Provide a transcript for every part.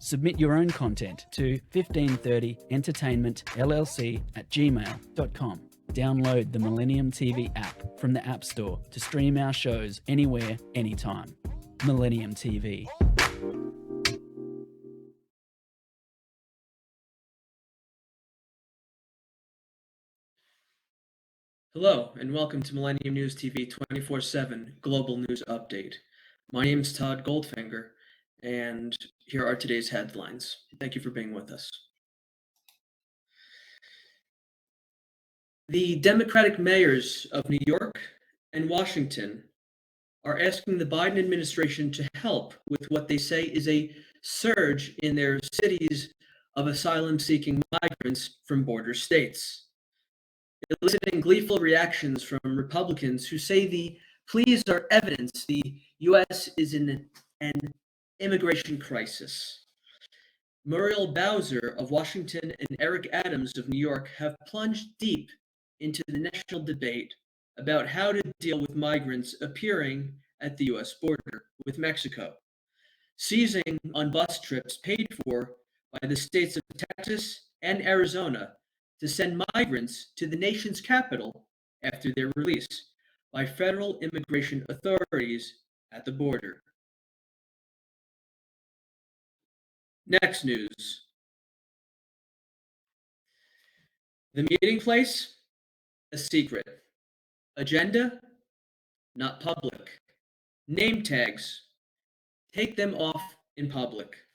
Submit your own content to 1530entertainmentllc@gmail.com. Download the Millennium TV app from the App Store to stream our shows anywhere, anytime. Millennium TV. Hello, and welcome to Millennium News TV 24/7 Global News Update. My name is Todd Goldfinger, and here are today's headlines. Thank you for being with us. The Democratic mayors of New York and Washington are asking the Biden administration to help with what they say is a surge in their cities of asylum-seeking migrants from border states, eliciting gleeful reactions from Republicans who say the pleas are evidence the U.S. is in an immigration crisis. Muriel Bowser of Washington and Eric Adams of New York have plunged deep into the national debate about how to deal with migrants appearing at the U.S. border with Mexico, seizing on bus trips paid for by the states of Texas and Arizona to send migrants to the nation's capital after their release by federal immigration authorities at the border. Next news. The meeting place? A secret. Agenda? Not public. Name tags? Take them off in public.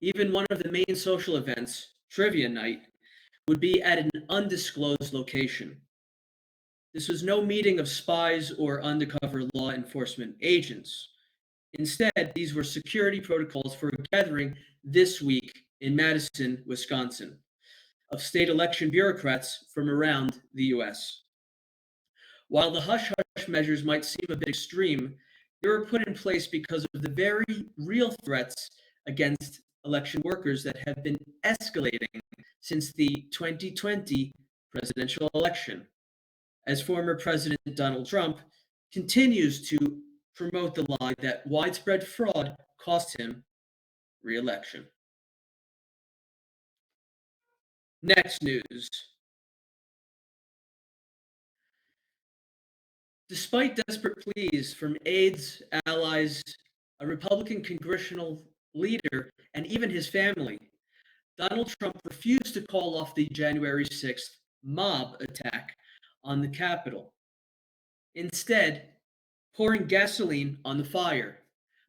Even one of the main social events, Trivia Night, would be at an undisclosed location. This was no meeting of spies or undercover law enforcement agents. Instead, these were security protocols for a gathering this week in Madison, Wisconsin, of state election bureaucrats from around the U.S. While the hush-hush measures might seem a bit extreme, they were put in place because of the very real threats against election workers that have been escalating since the 2020 presidential election, as former President Donald Trump continues to promote the lie that widespread fraud cost him re-election. Next news. Despite desperate pleas from aides, allies, a Republican congressional leader, and even his family, Donald Trump refused to call off the January 6th mob attack on the Capitol, instead pouring gasoline on the fire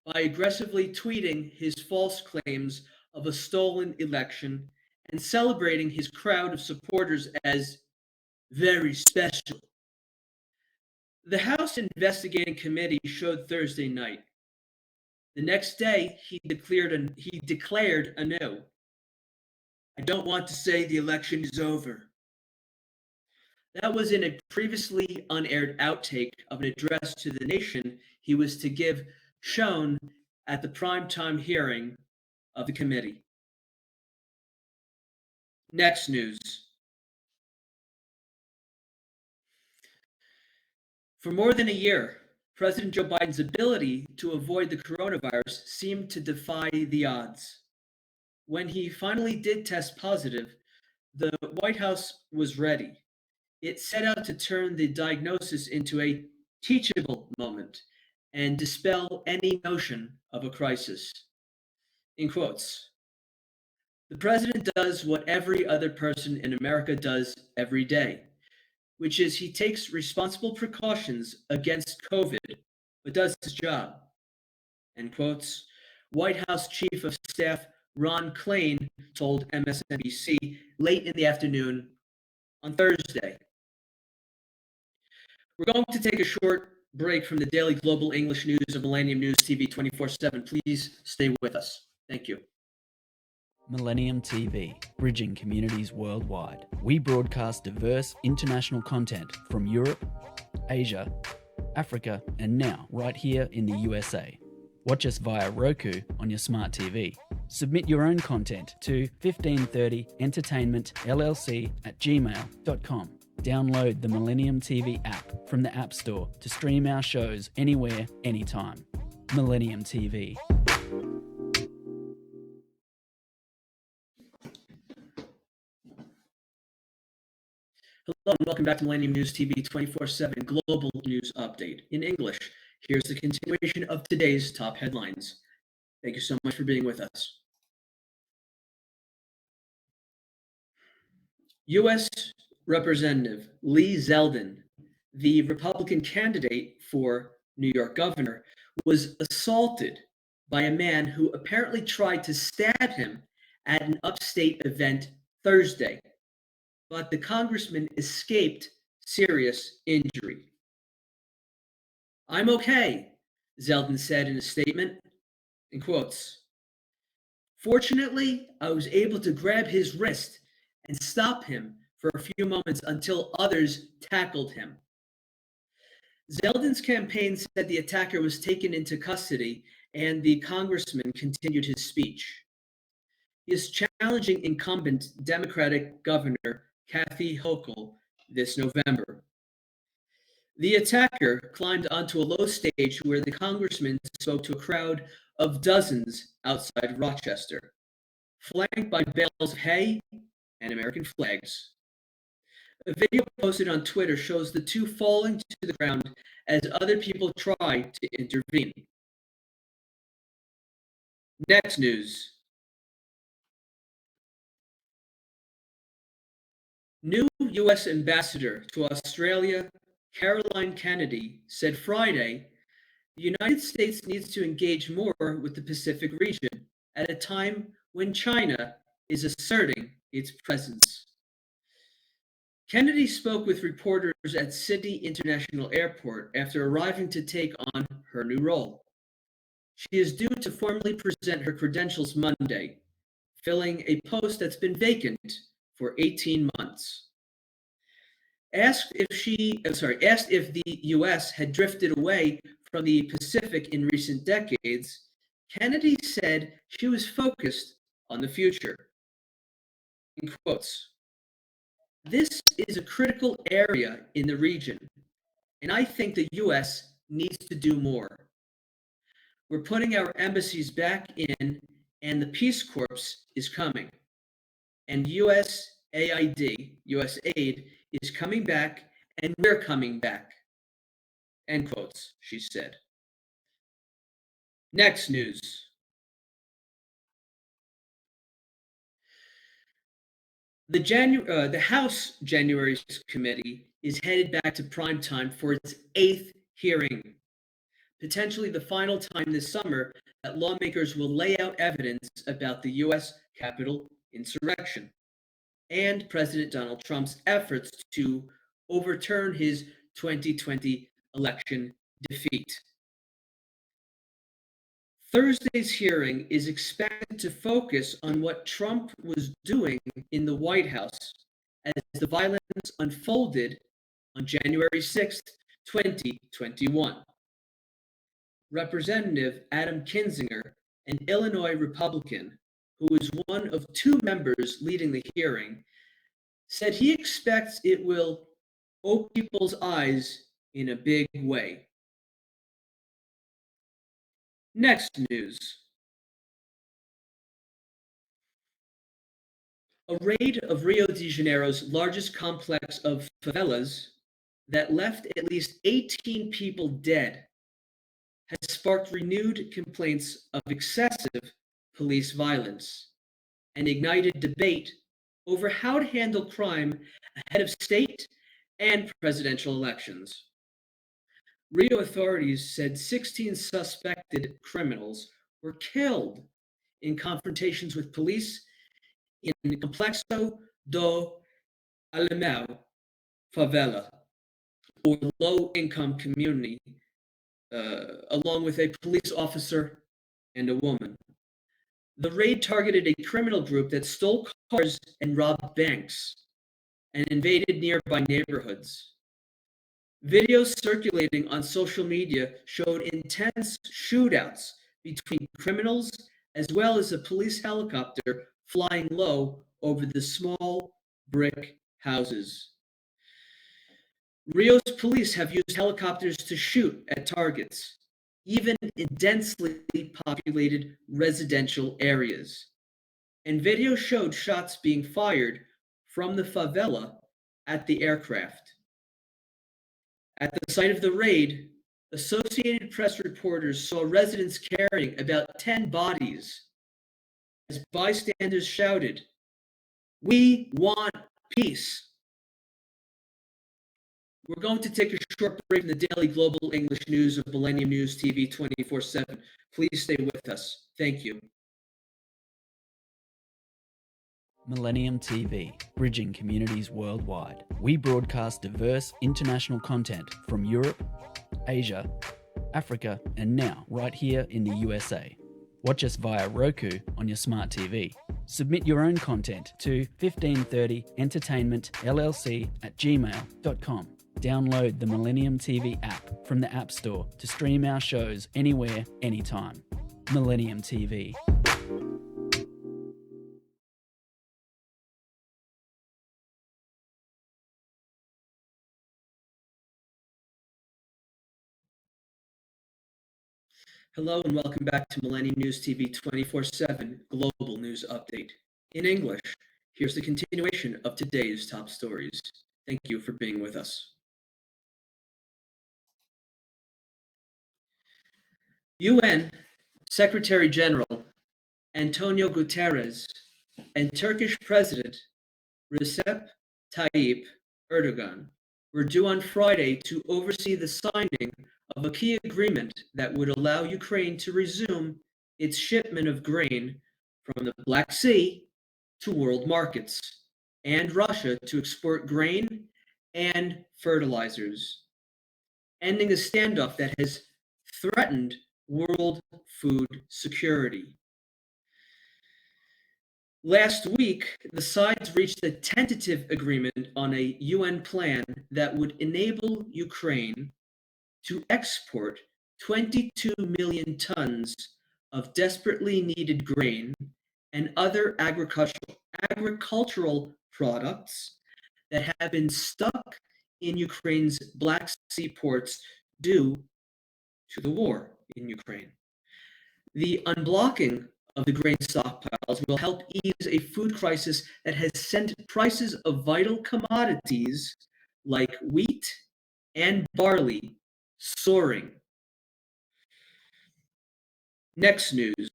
by aggressively tweeting his false claims of a stolen election and celebrating his crowd of supporters as very special. The House Investigating Committee showed Thursday night. The next day, he declared anew, "I don't want to say the election is over." That was in a previously unaired outtake of an address to the nation he was to give, shown at the primetime hearing of the committee. Next news. For more than a year, President Joe Biden's ability to avoid the coronavirus seemed to defy the odds. When he finally did test positive, the White House was ready. It set out to turn the diagnosis into a teachable moment and dispel any notion of a crisis. In quotes, "The president does what every other person in America does every day, which is he takes responsible precautions against COVID, but does his job." End quotes. White House Chief of Staff Ron Klain told MSNBC late in the afternoon on Thursday. We're going to take a short break from the daily global English news of Millennium News TV 24/7. Please stay with us. Thank you. Millennium TV, bridging communities worldwide. We broadcast diverse international content from Europe, Asia, Africa, and now right here in the USA. Watch us via Roku on your smart TV. Submit your own content to 1530entertainmentllc@gmail.com. Download the Millennium TV app from the App Store to stream our shows anywhere, anytime. Millennium TV. Hello and welcome back to Millennium News TV 24/7 Global News Update in English. Here's the continuation of today's top headlines. Thank you so much for being with us. U.S. Representative Lee Zeldin, the Republican candidate for New York governor, was assaulted by a man who apparently tried to stab him at an upstate event Thursday, but the congressman escaped serious injury. "I'm okay," Zeldin said in a statement, in quotes. "Fortunately, I was able to grab his wrist and stop him for a few moments until others tackled him." Zeldin's campaign said the attacker was taken into custody, and the congressman continued his speech. He is challenging incumbent Democratic Governor Kathy Hochul this November. The attacker climbed onto a low stage where the congressman spoke to a crowd of dozens outside Rochester, flanked by bales of hay and American flags. A video posted on Twitter shows the two falling to the ground as other people try to intervene. Next news. New U.S. Ambassador to Australia, Caroline Kennedy, said Friday the United States needs to engage more with the Pacific region at a time when China is asserting its presence. Kennedy spoke with reporters at Sydney International Airport after arriving to take on her new role. She is due to formally present her credentials Monday, filling a post that's been vacant for 18 months. Asked if the U.S. had drifted away from the Pacific in recent decades, Kennedy said she was focused on the future. In quotes, "This is a critical area in the region, and I think the U.S. needs to do more. We're putting our embassies back in, and the Peace Corps is coming. And U.S. aid, is coming back, and we're coming back." End quotes, she said. Next news. The House January 6th committee is headed back to prime time for its eighth hearing, potentially the final time this summer that lawmakers will lay out evidence about the U.S. Capitol insurrection and President Donald Trump's efforts to overturn his 2020 election defeat. Thursday's hearing is expected to focus on what Trump was doing in the White House as the violence unfolded on January 6, 2021. Representative Adam Kinzinger, an Illinois Republican who is one of two members leading the hearing, said he expects it will open people's eyes in a big way. Next news. A raid of Rio de Janeiro's largest complex of favelas that left at least 18 people dead has sparked renewed complaints of excessive police violence and ignited debate over how to handle crime ahead of state and presidential elections. Rio authorities said 16 suspected criminals were killed in confrontations with police in Complexo do Alemão favela, or low-income community, along with a police officer and a woman. The raid targeted a criminal group that stole cars and robbed banks and invaded nearby neighborhoods. Videos circulating on social media showed intense shootouts between criminals as well as a police helicopter flying low over the small brick houses. Rio's police have used helicopters to shoot at targets, even in densely populated residential areas. And video showed shots being fired from the favela at the aircraft. At the site of the raid, Associated Press reporters saw residents carrying about 10 bodies as bystanders shouted, "We want peace." We're going to take a short break from the daily global English news of Millennium News TV 24/7. Please stay with us. Thank you. Millennium TV, bridging communities worldwide. We broadcast diverse international content from Europe, Asia, Africa, and now right here in the USA. Watch us via Roku on your smart TV. Submit your own content to 1530entertainmentllc@gmail.com. Download the Millennium TV app from the App Store to stream our shows anywhere, anytime. Millennium TV. Hello and welcome back to Millennium News TV 24/7 Global News Update. In English, here's the continuation of today's top stories. Thank you for being with us. UN Secretary General Antonio Guterres and Turkish President Recep Tayyip Erdogan were due on Friday to oversee the signing of a key agreement that would allow Ukraine to resume its shipment of grain from the Black Sea to world markets, and Russia to export grain and fertilizers, ending a standoff that has threatened world food security. Last week, the sides reached a tentative agreement on a UN plan that would enable Ukraine to export 22 million tons of desperately needed grain and other agricultural products that have been stuck in Ukraine's Black Sea ports due to the war in Ukraine. The unblocking of the grain stockpiles will help ease a food crisis that has sent prices of vital commodities like wheat and barley soaring. Next news.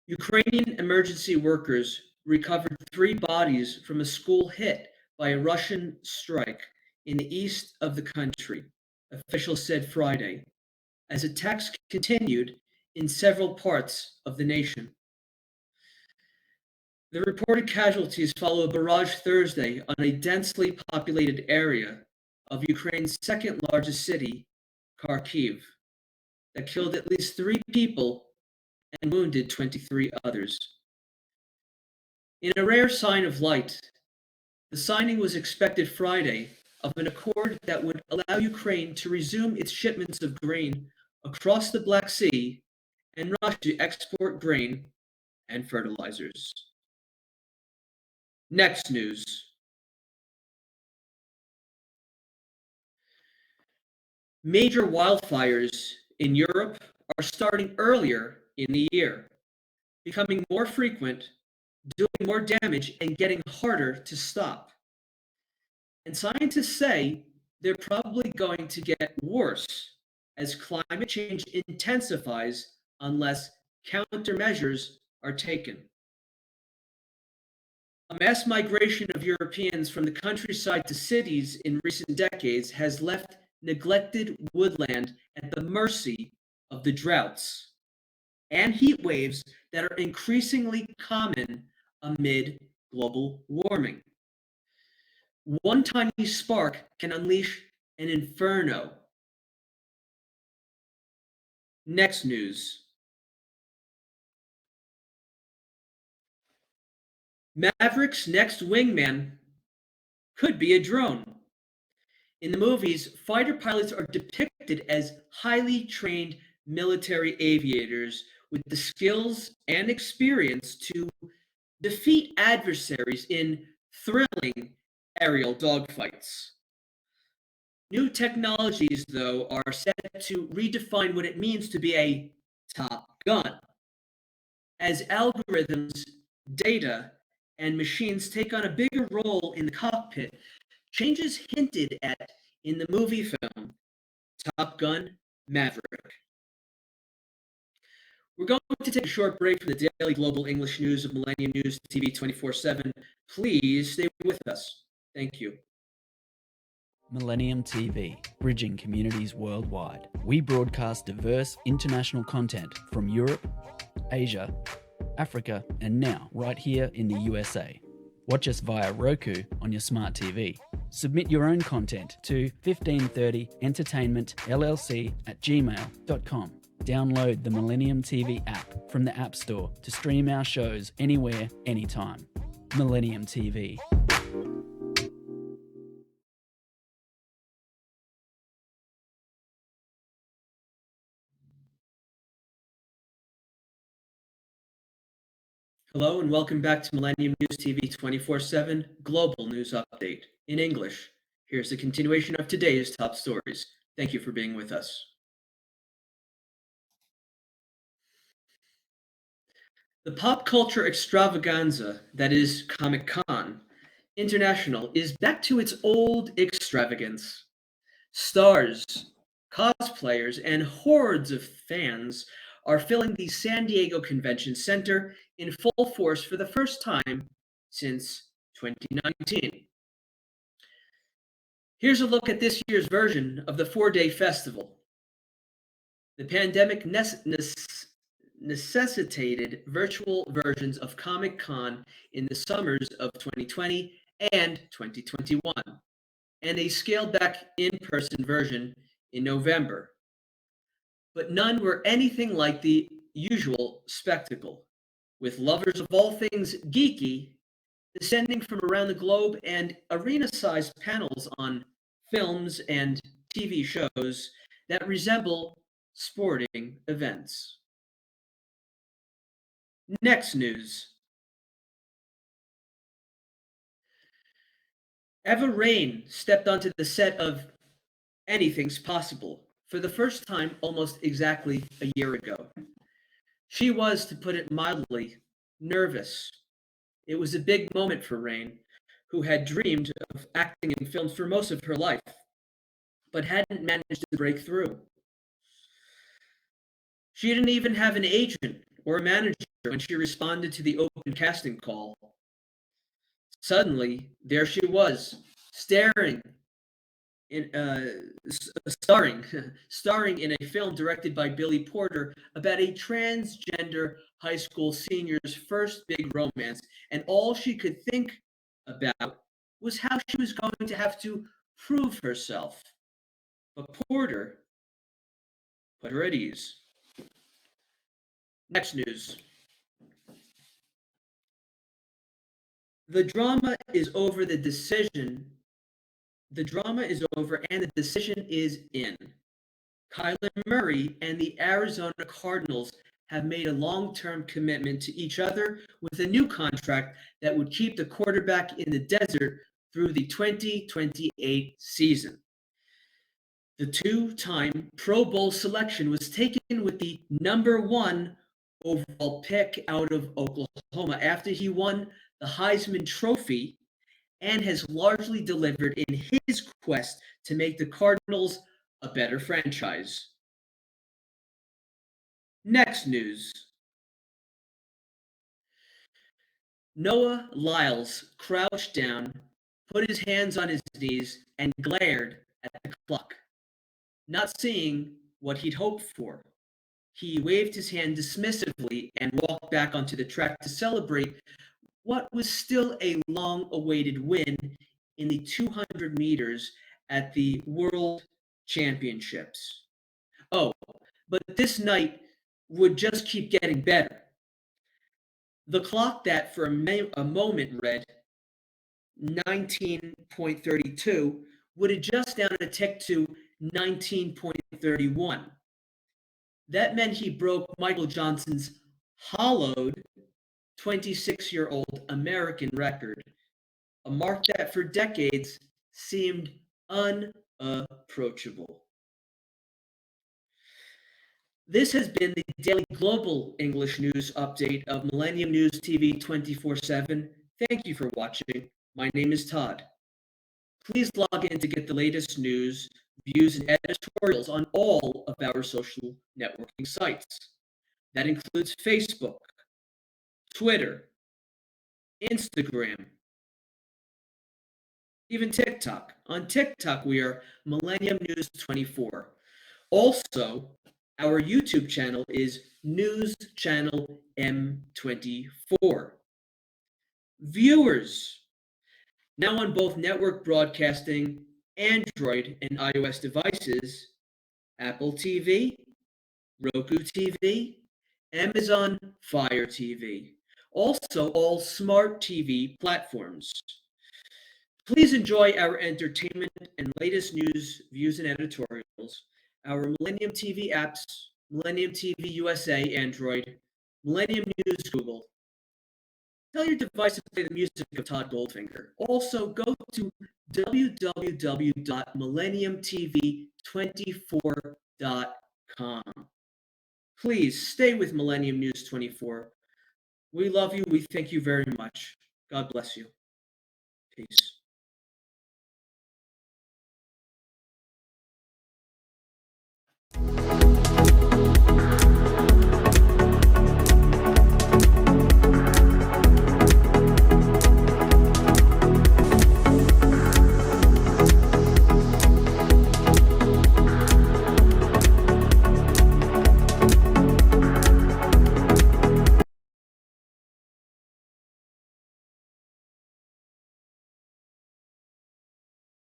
Ukrainian emergency workers recovered 3 bodies from a school hit by a Russian strike in the east of the country, officials said Friday, as attacks continued in several parts of the nation. The reported casualties follow a barrage Thursday on a densely populated area of Ukraine's second largest city, Kharkiv, that killed at least 3 people and wounded 23 others. In a rare sign of light, the signing was expected Friday of an accord that would allow Ukraine to resume its shipments of grain across the Black Sea and Russia to export grain and fertilizers. Next news. Major wildfires in Europe are starting earlier in the year, becoming more frequent, doing more damage, and getting harder to stop. And scientists say they're probably going to get worse as climate change intensifies unless countermeasures are taken. A mass migration of Europeans from the countryside to cities in recent decades has left neglected woodland at the mercy of the droughts and heat waves that are increasingly common amid global warming. One tiny spark can unleash an inferno. Next news. Maverick's next wingman could be a drone. In the movies, fighter pilots are depicted as highly trained military aviators with the skills and experience to defeat adversaries in thrilling aerial dogfights. New technologies, though, are set to redefine what it means to be a top gun, as algorithms data, and machines take on a bigger role in the cockpit, changes hinted at in the movie film Top Gun Maverick. We're going to take a short break from the daily global English news of Millennium News TV 24/7. Please stay with us. Thank you. Millennium TV, bridging communities worldwide. We broadcast diverse international content from Europe, Asia, Africa, and now right here in the USA. Watch us via Roku on your smart TV. Submit your own content to 1530entertainmentllc@gmail.com. Download the Millennium TV app from the App Store to stream our shows anywhere, anytime. Millennium TV. Hello and welcome back to Millennium News TV 24/7 Global News Update in English. Here's the continuation of today's top stories. Thank you for being with us. The pop culture extravaganza that is Comic-Con International is back to its old extravagance. Stars, cosplayers, and hordes of fans are filling the San Diego Convention Center in full force for the first time since 2019. Here's a look at this year's version of the four-day festival. The pandemic necessitated virtual versions of Comic-Con in the summers of 2020 and 2021, and a scaled-back in-person version in November. But none were anything like the usual spectacle, with lovers of all things geeky descending from around the globe and arena-sized panels on films and TV shows that resemble sporting events. Next news. Eva Rain stepped onto the set of Anything's Possible for the first time almost exactly a year ago. She was, to put it mildly, nervous. It was a big moment for Rain, who had dreamed of acting in films for most of her life, but hadn't managed to break through. She didn't even have an agent or a manager when she responded to the open casting call. Suddenly, there she was, staring in starring starring in a film directed by Billy Porter about a transgender high school senior's first big romance, and all she could think about was how she was going to have to prove herself. But Porter put her at ease. Next news. The drama is over and the decision is in. Kyler Murray and the Arizona Cardinals have made a long-term commitment to each other with a new contract that would keep the quarterback in the desert through the 2028 season. The two-time Pro Bowl selection was taken with the number one overall pick out of Oklahoma after he won the Heisman Trophy and has largely delivered in his quest to make the Cardinals a better franchise. Next news. Noah Lyles crouched down, put his hands on his knees, and glared at the clock, not seeing what he'd hoped for. He waved his hand dismissively and walked back onto the track to celebrate what was still a long-awaited win in the 200 meters at the World Championships. Oh, but this night would just keep getting better. The clock that for a moment read 19.32 would adjust down a tick to 19.31. That meant he broke Michael Johnson's hollowed 26-year-old American record, a mark that for decades seemed unapproachable. This has been the daily global English news update of Millennium News TV 24/7. Thank you for watching. My name is Todd. Please log in to get the latest news, views, and editorials on all of our social networking sites. That includes Facebook, Twitter, Instagram, even TikTok. On TikTok, we are Millennium News 24. Also, our YouTube channel is News Channel M24. Viewers, now on both network broadcasting, Android and iOS devices, Apple TV, Roku TV, Amazon Fire TV. Also, all smart TV platforms. Please enjoy our entertainment and latest news, views, and editorials, our Millennium TV apps, Millennium TV USA Android, Millennium News Google. Tell your device to play the music of Todd Goldfinger. Also, go to www.millenniumtv24.com. Please stay with Millennium News 24. We love you. We thank you very much. God bless you. Peace.